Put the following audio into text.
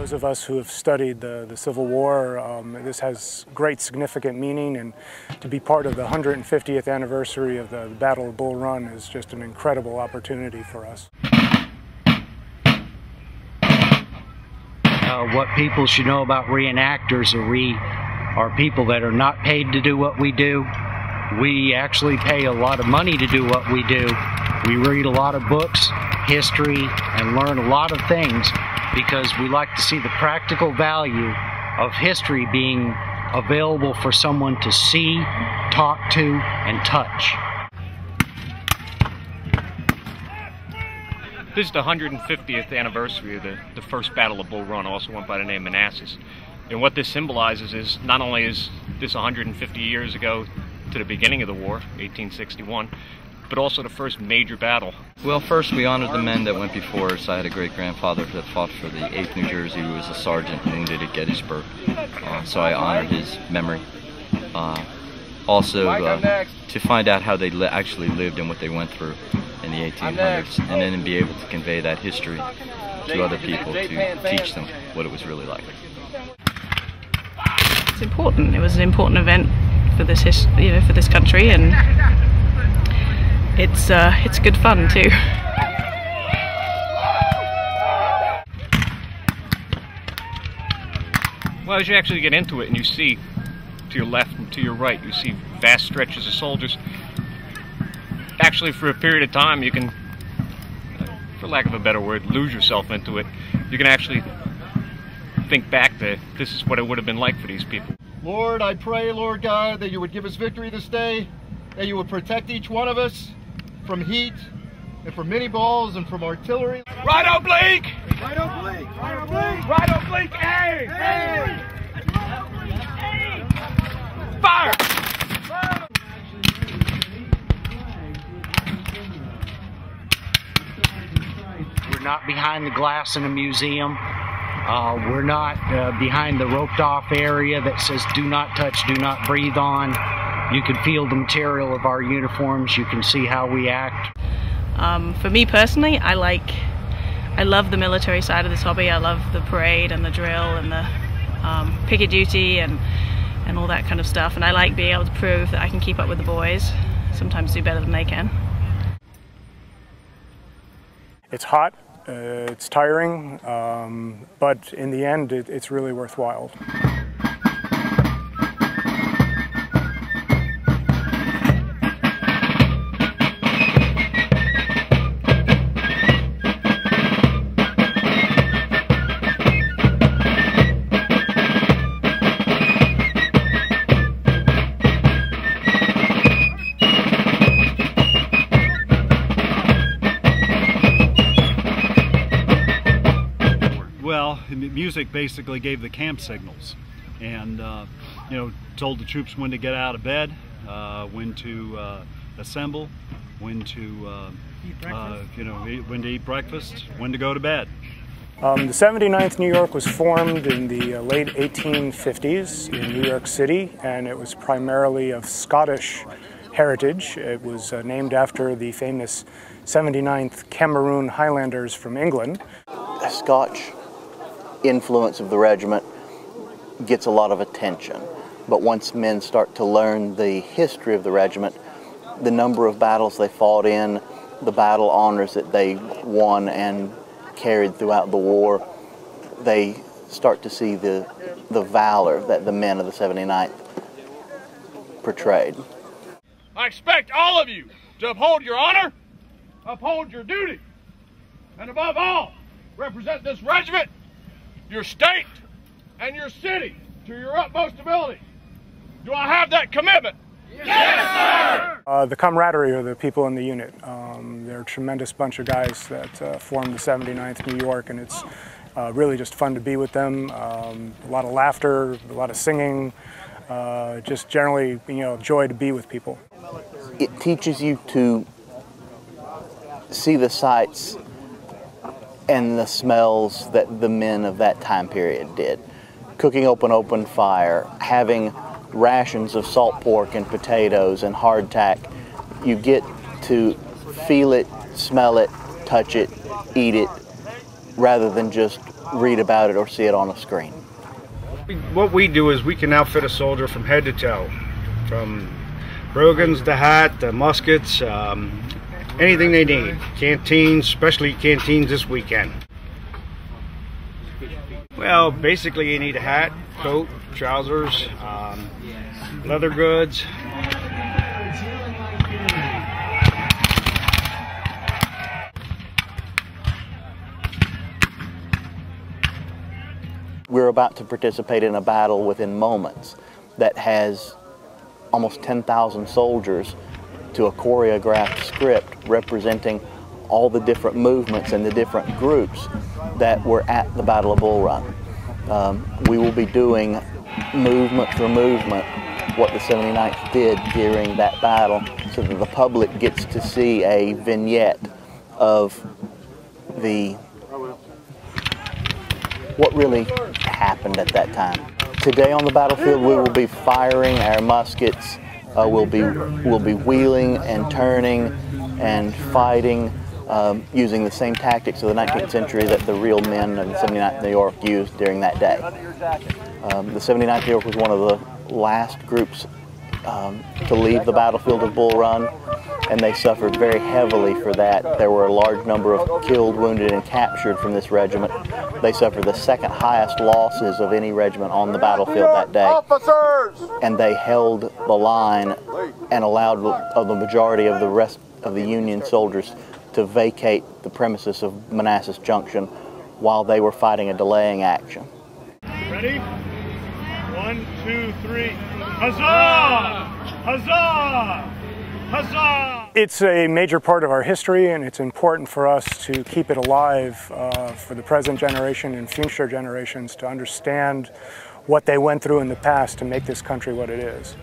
those of us who have studied the Civil War, this has great significant meaning, and to be part of the 150th anniversary of the Battle of Bull Run is just an incredible opportunity for us. What people should know about reenactors are people that are not paid to do what we do. We actually pay a lot of money to do what we do. We read a lot of books, history, and learn a lot of things because we like to see the practical value of history being available for someone to see, talk to, and touch. This is the 150th anniversary of the first Battle of Bull Run, also went by the name Manassas. And what this symbolizes is not only is this 150 years ago to the beginning of the war, 1861, but also the first major battle. Well, first we honored the men that went before us. I had a great-grandfather that fought for the 8th New Jersey who was a sergeant wounded at Gettysburg. So I honored his memory. Also, to find out how they actually lived and what they went through in the 1800s, and then be able to convey that history to other people to teach them what it was really like. It's important. It was an important event for this for this country, and it's good fun too. Well, as you actually get into it and you see to your left and to your right, you see vast stretches of soldiers. Actually, for a period of time, you can, for lack of a better word, lose yourself into it. You can actually think back that this is what it would have been like for these people. Lord, I pray, Lord God, that you would give us victory this day, that you would protect each one of us from heat and from mini balls and from artillery. Right oblique! Right oblique! Right oblique! Right oblique! Aim! Aim! Fire! We're not behind the glass in a museum. We're not behind the roped off area that says do not touch, do not breathe on. You can feel the material of our uniforms. You can see how we act. For me personally, I love the military side of this hobby. I love the parade and the drill and the picket duty and all that kind of stuff. And I like being able to prove that I can keep up with the boys, sometimes do better than they can. It's hot, it's tiring, but in the end it's really worthwhile. Well, music basically gave the camp signals, and told the troops when to get out of bed, when to assemble, when to when to eat breakfast, when to go to bed. The 79th New York was formed in the late 1850s in New York City, and it was primarily of Scottish heritage. It was named after the famous 79th Cameroon Highlanders from England. The Scotch influence of the regiment gets a lot of attention, but once men start to learn the history of the regiment, the number of battles they fought in, the battle honors that they won and carried throughout the war, they start to see the valor that the men of the 79th portrayed. I expect all of you to uphold your honor, uphold your duty, and above all, represent this regiment, your state, and your city to your utmost ability. Do I have that commitment? Yes, sir! The camaraderie of the people in the unit. They're a tremendous bunch of guys that form the 79th New York, and it's really just fun to be with them. A lot of laughter, a lot of singing, just generally, joy to be with people. It teaches you to see the sights and the smells that the men of that time period did. Cooking open fire, having rations of salt pork and potatoes and hardtack. You get to feel it, smell it, touch it, eat it, rather than just read about it or see it on a screen. What we do is we can outfit a soldier from head to toe, from brogans, the hat, the muskets, anything they need. Canteens, especially canteens this weekend. Well, basically you need a hat, coat, trousers, leather goods. We're about to participate in a battle within moments that has almost 10,000 soldiers to a choreographed script representing all the different movements and the different groups that were at the Battle of Bull Run. We will be doing movement for movement what the 79th did during that battle, so that the public gets to see a vignette of what really happened at that time. Today on the battlefield we will be firing our muskets, we'll be wheeling and turning and fighting using the same tactics of the 19th century that the real men of the 79th New York used during that day. The 79th New York was one of the last groups to leave the battlefield of Bull Run, and they suffered very heavily for that. There were a large number of killed, wounded, and captured from this regiment. They suffered the second highest losses of any regiment on the battlefield that day. And they held the line and allowed the majority of the rest of the Union soldiers to vacate the premises of Manassas Junction while they were fighting a delaying action. Ready? 1, 2, 3. Huzzah! Huzzah! Huzzah! It's a major part of our history, and it's important for us to keep it alive for the present generation and future generations to understand what they went through in the past to make this country what it is.